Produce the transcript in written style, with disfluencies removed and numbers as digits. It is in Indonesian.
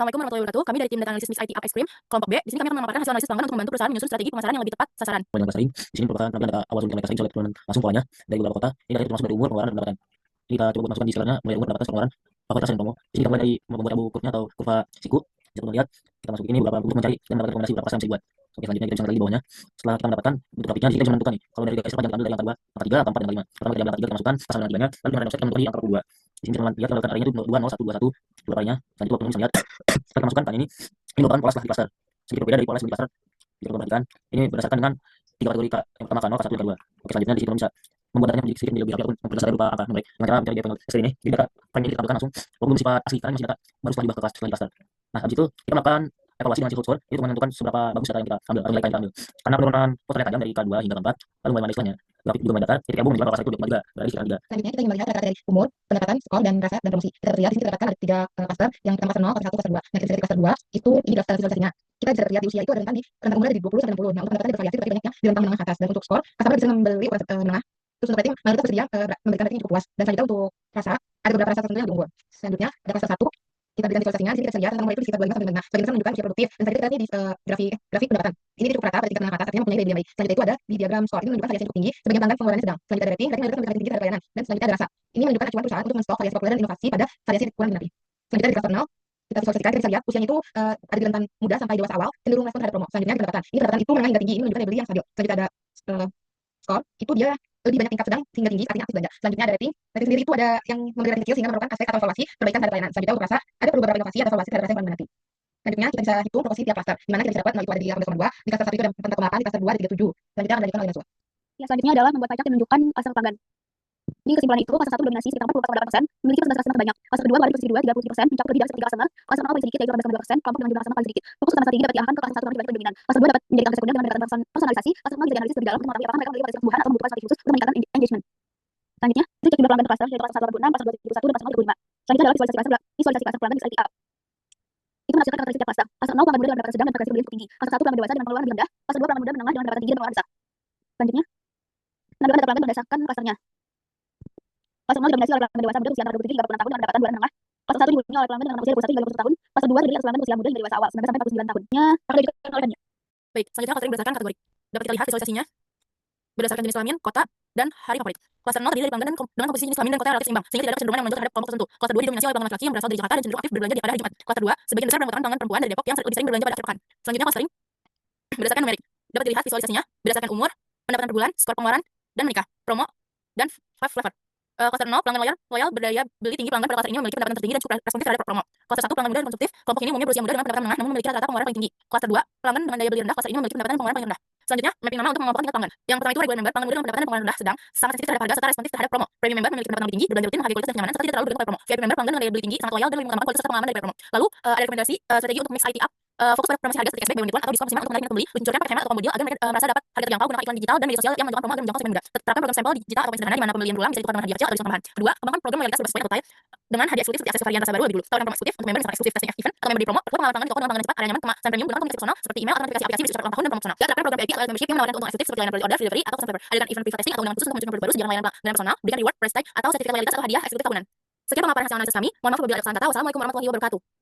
Assalamualaikum warahmatullahi wabarakatuh. Kami dari tim data analisis Mix IT Up Extreme, kelompok B. Di sini kami akan memaparkan hasil analisis pelanggan untuk membantu perusahaan menyusun strategi pemasaran yang lebih tepat sasaran. Yang kita sering di sini merupakan tampilan data awal sebelum kita sering coba turun langsung polanya dari beberapa kota. Ini data itu termasuk dari umur, pengeluaran, dan pendapatan. Jadi kita coba masukkan di setelahnya mulai umur, pendapatan, pengeluaran, favoritas, dan promo. Di sini kita mulai dari membuat abu kurnya atau kurva siku. Bisa teman lihat, kita masuk ini beberapa untuk mencari dan mendapatkan rekomendasi beberapa pasar yang bisa dibuat. Oke, selanjutnya kita bisa lihat di bawahnya. Setelah kita mendapatkan bentuk grafiknya, di sini kita bisa menentukan nih. Kalau dari garis panjang kita ambil dari angka 2, angka 3, atau 4, dan angka 5. Pertama kita ambil angka 3, kita masukkan pasal dengan 3-nya, lalu di random set kita menentukan di angka 42. Di sini kita lihat kalau arinya itu 2, 0, 1, 2, 1, dua kalinya. Selanjutnya waktu ini bisa lihat. Setelah kita masukkan tanya ini merupakan pola setelah di cluster. Sedikit berbeda dari pola sebelum di cluster. Jika kita perhatikan, ini berdasarkan dengan 3 kategori K. Yang pertama K0, K1, dan K2. Oke, selanjutnya di sini kita bisa membuat datanya menjadi sedikit lebih rapi ataupun berdasarkan berupa angka numerik. Dengan cara mencari dia panel seperti ini. Jadi data frame ini ditampilkan langsung walaupun bersifat asli karena masih data baru setelah dibahas ke kelas setelah di cluster. Nah, habis itu kita melakukan evaluasi dengan single score itu menentukan seberapa bagus data yang kita ambil atau nilai yang kita ambil. Karena penurunan posturnya tajam dari K2 hingga K4, lalu mulai istilahnya. Grafik juga mendata, titik abu menunjukkan kalau itu 2,3 berada di sekitar 3. Selanjutnya kita ingin melihat data dari umur, pendapatan, skor, dan rasa, dan promosi. Kita terlihat di sini terdapat ada 3 cluster, yang pertama cluster 0, cluster 1, cluster 2. Nah, kita lihat di cluster 2, itu ini daftar visualisasinya. Kita bisa terlihat di usia itu ada rentang di rentang umur dari 20 sampai 60. Nah, untuk pendapatannya bervariasi tetapi banyaknya di rentang menengah ke atas. Dan untuk skor, customer bisa membeli menengah. Terus untuk rating, mayoritas bersedia memberikan rating yang cukup puas. Dan selanjutnya untuk rasa, ada beberapa rasa tertentu yang lebih unggul. Selanjutnya, ada cluster 1, kita berikan visualisasinya. Di sini kita bisa lihat rentang umur itu di sekitar 25 sampai 35. Bagian besar menunjukkan usia produktif. Dan selanjutnya kita lihat di grafik pendapatan. Ini cukup rata pada tingkat menengah ke atas, artinya mempunyai daya beli. Selanjutnya itu ada di diagram skor, ini menunjukkan variasi yang cukup tinggi. Sebagian pelanggan pengeluarannya sedang. Selanjutnya ada rating menunjukkan memberikan rating tinggi terhadap pelayanan. Dan selanjutnya ada rasa. Ini menunjukkan acuan perusahaan untuk men-stok variasi populer dan inovasi pada variasi kurang diminati. Selanjutnya dari cluster 0, kita visualisasikan, kita bisa lihat usianya itu ada di rentan muda sampai dewasa awal, cenderung respon terhadap promo. Selanjutnya di pendapatan. Ini pendapatan itu menengah hingga tinggi, ini menunjukkan daya beli yang stabil. Selanjutnya ada skor, itu dia lebih banyak tingkat sedang hingga tinggi, artinya aktif belanja. Selanjutnya ada rating. Rating sendiri itu ada yang memberi rating kecil sehingga memerlukan aspek atau evaluasi perbaikan terhadap pelayanan. Selanjutnya untuk rasa, ada beberapa inovasi atau evaluasi terhadap rasa yang paling diminati. Selanjutnya kita bisa hitung proporsi tiap cluster, di mana kita bisa dapat nilai itu ada di 18,2, di cluster 1 itu ada 4,8, di cluster 2 ada 37. Selanjutnya akan dilanjutkan oleh Naswa. Ya, selanjutnya adalah membuat pajak yang menunjukkan pasar pelanggan. Ini kesimpulan itu, fase 1 dominasi sekitar 44,8%, memiliki persentase customer terbanyak. Fase kedua berada di posisi 2, 37%, mencakup lebih dari sepertiga customer. Fase 0 paling sedikit, yaitu 18,2%, kelompok dengan jumlah customer paling sedikit. Fokus utama strategi dapat diarahkan ke fase 1 dibanding dominan. Fase 2 dapat menjadi fase sekunder dengan pendekatan personalisasi. Fase 0 bisa dianalisis lebih dalam untuk mengetahui apakah mereka memiliki kebutuhan atau membutuhkan strategi khusus untuk meningkatkan engagement. Selanjutnya, kita cek jumlah pelanggan per cluster, yaitu fase 1 86, fase 2 71, dan fase 0 35. Selanjutnya adalah visualisasi cluster pelanggan di IT Up. Itu menghasilkan karakteristik tiap fase. Fase 0 pelanggan muda dengan pendapatan sedang dan frekuensi beli cukup tinggi. Fase 1 pelanggan dewasa dengan pengeluaran lebih rendah. Fase 2 pelanggan muda menengah dengan pendapatan tinggi dan pengeluaran besar. Selanjutnya, penampilan data pelanggan berdasarkan klasternya. Fase 0 didominasi oleh pelanggan dewasa muda usia antara 27 hingga 46 tahun dengan pendapatan bulan menengah. Fase 1 dihuni oleh pelanggan dengan usia 21 hingga 51 tahun. Fase 2 terdiri atas pelanggan berusia muda hingga dewasa awal 19 sampai 49 tahun. Akan dilanjutkan oleh Dania. Baik, selanjutnya clustering berdasarkan kategori. Dapat kita lihat visualisasinya berdasarkan jenis kelamin, kota, dan hari favorit. Cluster 0 terdiri dari pelanggan dengan komposisi jenis kelamin dan kota yang relatif seimbang, sehingga tidak ada kecenderungan yang menonjol terhadap kelompok tertentu. Cluster 2 didominasi oleh pelanggan laki-laki yang berasal dari Jakarta dan cenderung aktif berbelanja pada hari Jumat. Cluster 2 sebagian besar merupakan pelanggan perempuan dari Depok yang lebih sering berbelanja pada akhir pekan. Selanjutnya clustering berdasarkan numerik. Dapat dilihat visualisasinya berdasarkan umur, pendapatan per bulan, skor pengeluaran, dan menikah, promo, dan five flavor. Cluster 0 pelanggan loyal berdaya beli tinggi. Pelanggan pada cluster ini memiliki pendapatan tertinggi dan cukup responsif terhadap promo. Cluster 1 pelanggan muda dan konsumtif. Kelompok ini umumnya berusia muda dengan pendapatan menengah namun memiliki rata-rata pengeluaran paling tinggi. Cluster 2 pelanggan dengan daya beli rendah. Cluster ini memiliki pendapatan dan pengeluaran paling rendah. Selanjutnya, mapping nama untuk mengelompokkan tingkat pelanggan. Yang pertama itu regular member, pelanggan muda dengan pendapatan dan pengeluaran rendah sedang, sangat sensitif terhadap harga serta responsif terhadap promo. Premium member memiliki pendapatan lebih tinggi, berbelanja rutin, menghargai kualitas dan kenyamanan, serta tidak terlalu bergantung pada promo. VIP member pelanggan dengan daya beli tinggi, sangat loyal dan lebih mengembangkan kualitas serta pengalaman dari promo. Lalu ada rekomendasi strategi untuk Mix IT Up. Fokus pada promosi harga seperti cashback, buy one atau diskon maksimal untuk menarik minat pembeli, luncurkan paket hemat atau combo deal agar mereka merasa dapat harga terjangkau. Gunakan iklan digital dan media sosial yang menunjukkan promo agar menjangkau segmen muda. Terapkan program sampel digital atau sederhana di mana pembelian berulang bisa ditukar dengan hadiah kecil atau diskon tambahan. Kedua, kembangkan program loyalitas berbasis poin atau type dengan hadiah eksklusif seperti akses varian rasa baru lebih dulu. Tawarkan promo eksklusif untuk member dengan eksklusif testing event atau member di promo. Perkuat pengalaman pelanggan di toko dengan pelanggan cepat, area nyaman, dan premium. Gunakan komunikasi personal seperti email atau notifikasi aplikasi bisa ulang tahun dan promo personal. Terapkan program VIP atau membership yang menawarkan keuntungan eksklusif seperti layanan early order, delivery, atau custom flavor. Adakan event private testing atau undangan khusus untuk menunjukkan produk baru, sediakan layanan personal, berikan reward, price tag, atau sertifikat loyalitas atau hadiah eksklusif tahunan. Sekian pemaparan hasil analisis kami. Mohon maaf apabila ada kesalahan kata. Wassalamualaikum warahmatullahi wabarakatuh.